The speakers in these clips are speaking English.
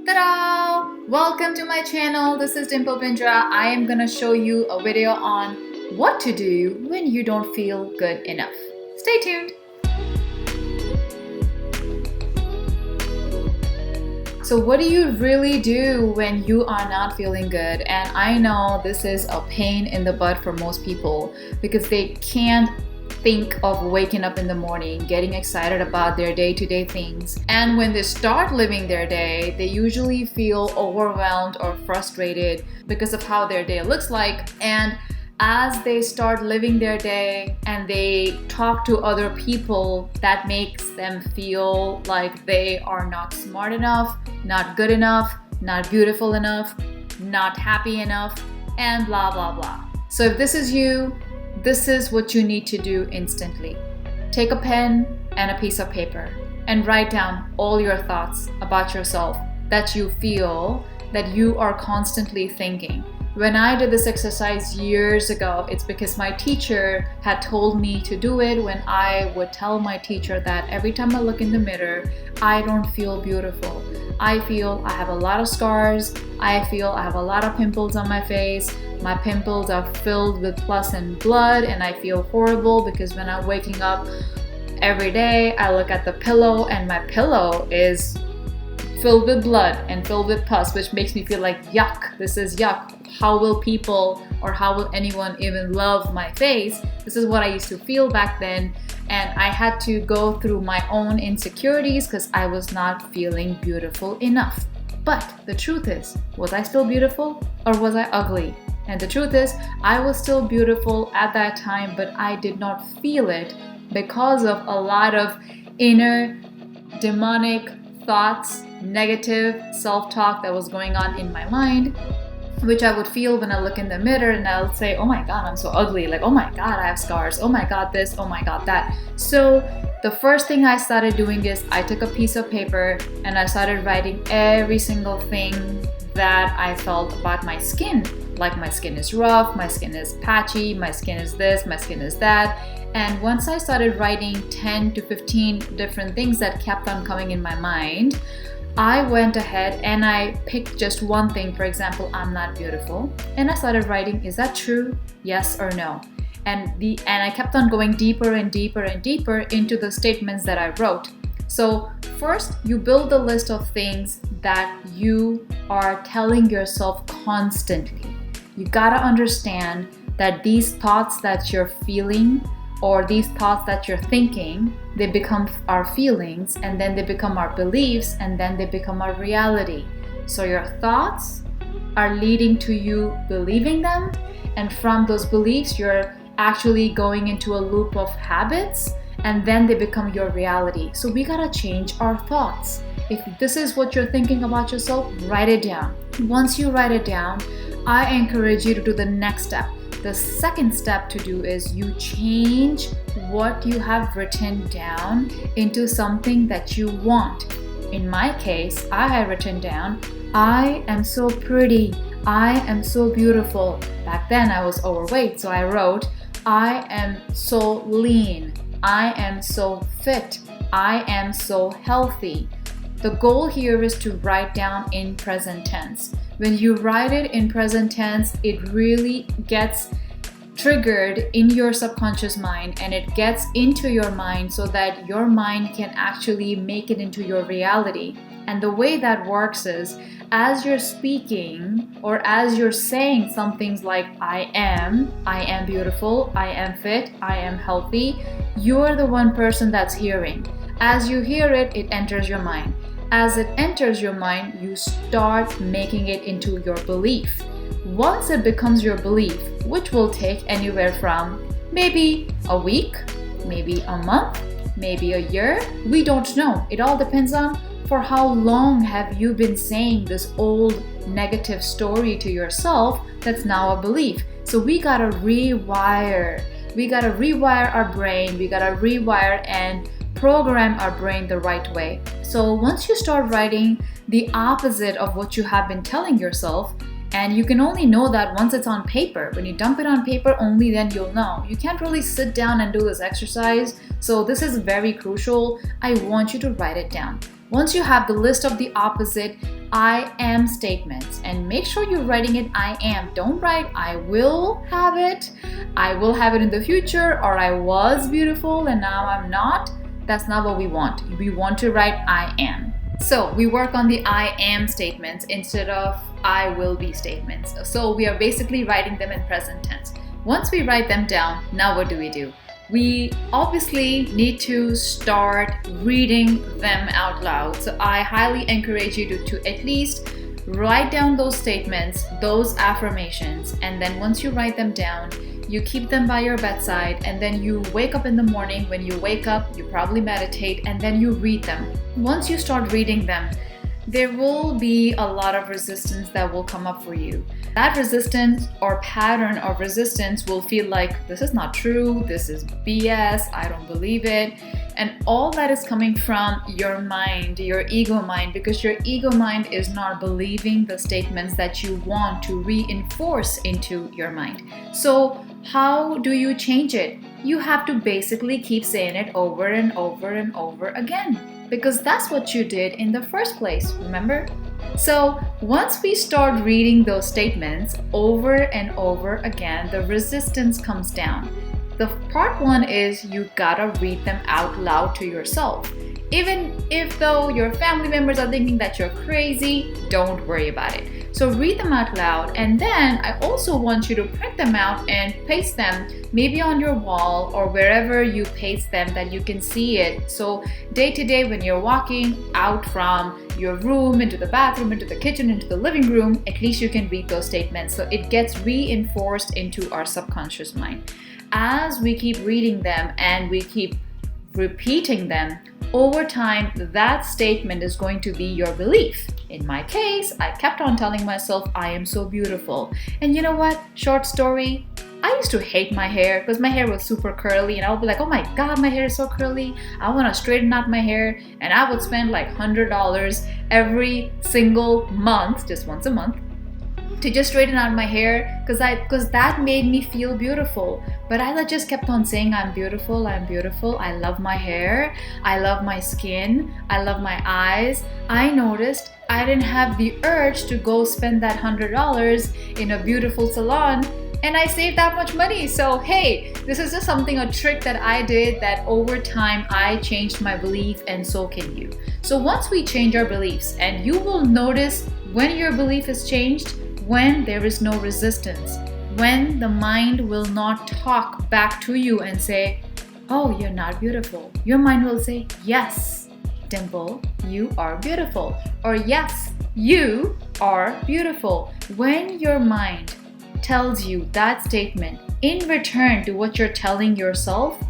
Ta-da! Welcome to my channel. This is Dimple Bindra. I am gonna show you a video on what to do when you don't feel good enough. Stay tuned. So what do you really do when you are not feeling good? And I know this is a pain in the butt for most people because they can't think of waking up in the morning, getting excited about their day-to-day things. And when they start living their day, they usually feel overwhelmed or frustrated because of how their day looks like. And as they start living their day and they talk to other people, that makes them feel like they are not smart enough, not good enough, not beautiful enough, not happy enough, and blah, blah, blah. So if this is you, this is what you need to do instantly. Take a pen and a piece of paper and write down all your thoughts about yourself that you feel that you are constantly thinking. When I did this exercise years ago, it's because my teacher had told me to do it when I would tell my teacher that every time I look in the mirror, I don't feel beautiful. I feel I have a lot of scars. I feel I have a lot of pimples on my face. My pimples are filled with pus and blood, and I feel horrible because when I'm waking up every day, I look at the pillow and my pillow is filled with blood and filled with pus, which makes me feel like yuck. This is yuck. How will people or how will anyone even love my face? This is what I used to feel back then, and I had to go through my own insecurities because I was not feeling beautiful enough. But the truth is, was I still beautiful or was I ugly? And the truth is, I was still beautiful at that time, but I did not feel it because of a lot of inner demonic thoughts, negative self-talk that was going on in my mind, which I would feel when I look in the mirror and I'll say, oh my God, I'm so ugly. Like, oh my God, I have scars. Oh my God, this, oh my God, that. So the first thing I started doing is I took a piece of paper and I started writing every single thing that I felt about my skin. Like my skin is rough, my skin is patchy, my skin is this, my skin is that. And once I started writing 10 to 15 different things that kept on coming in my mind, I went ahead and I picked just one thing. For example, I'm not beautiful. And I started writing, is that true? Yes or no? And I kept on going deeper and deeper and deeper into the statements that I wrote. So first, you build a list of things that you are telling yourself constantly. You gotta understand that these thoughts that you're feeling or these thoughts that you're thinking, they become our feelings, and then they become our beliefs, and then they become our reality. So your thoughts are leading to you believing them, and from those beliefs, you're actually going into a loop of habits, and then they become your reality. So we gotta change our thoughts. If this is what you're thinking about yourself, write it down. Once you write it down, I encourage you to do the next step. The second step to do is you change what you have written down into something that you want. In my case, I had written down, I am so pretty, I am so beautiful. Back then I was overweight, so I wrote, I am so lean, I am so fit, I am so healthy. The goal here is to write down in present tense. When you write it in present tense, it really gets triggered in your subconscious mind and it gets into your mind so that your mind can actually make it into your reality. And the way that works is, as you're speaking or as you're saying some things like I am beautiful, I am fit, I am healthy, you're the one person that's hearing. As you hear it, it enters your mind. As it enters your mind, you start making it into your belief. Once it becomes your belief, which will take anywhere from maybe a week, maybe a month, maybe a year, we don't know. It all depends on for how long have you been saying this old negative story to yourself that's now a belief. So we gotta rewire. We gotta rewire our brain. We gotta rewire and program our brain the right way. So once you start writing the opposite of what you have been telling yourself, and you can only know that once it's on paper. When you dump it on paper, only then you'll know. You can't really sit down and do this exercise. So this is very crucial. I want you to write it down. Once you have the list of the opposite I am statements, and make sure you're writing it I am. Don't write I will have it in the future, or I was beautiful and now I'm not. That's not what we want. We want to write I am. So we work on the I am statements instead of I will be statements. So we are basically writing them in present tense. Once we write them down, now what do? We obviously need to start reading them out loud. So I highly encourage you to at least write down those statements, those affirmations, and then once you write them down, you keep them by your bedside, and then you wake up in the morning. When you wake up, you probably meditate, and then you read them. Once you start reading them, there will be a lot of resistance that will come up for you. That resistance or pattern of resistance will feel like this is not true, this is BS, I don't believe it. And all that is coming from your mind, your ego mind, because your ego mind is not believing the statements that you want to reinforce into your mind. So how do you change it? You have to basically keep saying it over and over and over again, because that's what you did in the first place, remember? So once we start reading those statements over and over again, the resistance comes down. The part one is you gotta read them out loud to yourself. Even if though your family members are thinking that you're crazy, don't worry about it. So read them out loud, and then I also want you to print them out and paste them maybe on your wall or wherever you paste them that you can see it. So day to day when you're walking out from your room into the bathroom, into the kitchen, into the living room, at least you can read those statements. So it gets reinforced into our subconscious mind. As we keep reading them and we keep repeating them, over time, that statement is going to be your belief. In my case, I kept on telling myself, I am so beautiful. And you know what? Short story, I used to hate my hair because my hair was super curly, and I would be like, oh my God, my hair is so curly. I want to straighten out my hair. And I would spend like $100 every single month, just once a month, to just straighten out my hair because that made me feel beautiful. But I just kept on saying I'm beautiful, I love my hair, I love my skin, I love my eyes. I noticed I didn't have the urge to go spend that $100 in a beautiful salon, and I saved that much money. So hey, this is just a trick that I did that over time I changed my belief, and so can you. So once we change our beliefs, and you will notice when your belief is changed, when there is no resistance, when the mind will not talk back to you and say, oh, you're not beautiful. Your mind will say, yes, Dimple, you are beautiful. Or yes, you are beautiful. When your mind tells you that statement in return to what you're telling yourself,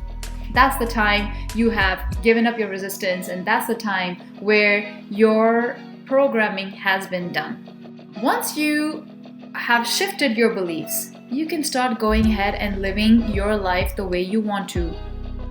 that's the time you have given up your resistance, and that's the time where your programming has been done. Once you have shifted your beliefs, you can start going ahead and living your life the way you want to.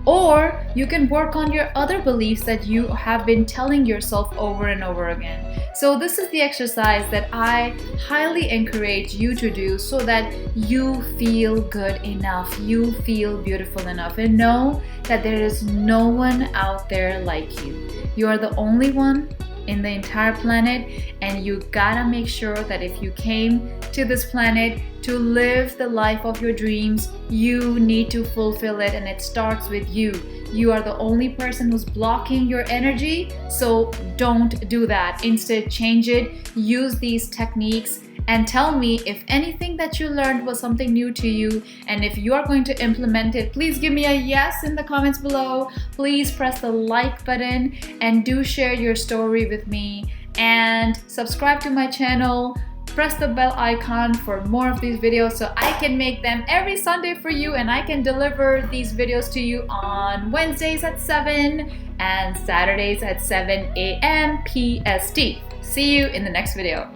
Or you can work on your other beliefs that you have been telling yourself over and over again. So this is the exercise that I highly encourage you to do so that you feel good enough, you feel beautiful enough, and know that there is no one out there like you. You are the only one in the entire planet, and you gotta make sure that if you came to this planet to live the life of your dreams, you need to fulfill it, and it starts with you. You are the only person who's blocking your energy, so don't do that. Instead, change it, use these techniques, and tell me if anything that you learned was something new to you, and if you are going to implement it, please give me a yes in the comments below. Please press the like button and do share your story with me, and subscribe to my channel. Press the bell icon for more of these videos so I can make them every Sunday for you, and I can deliver these videos to you on Wednesdays at 7 and Saturdays at 7 a.m. PST. See you in the next video.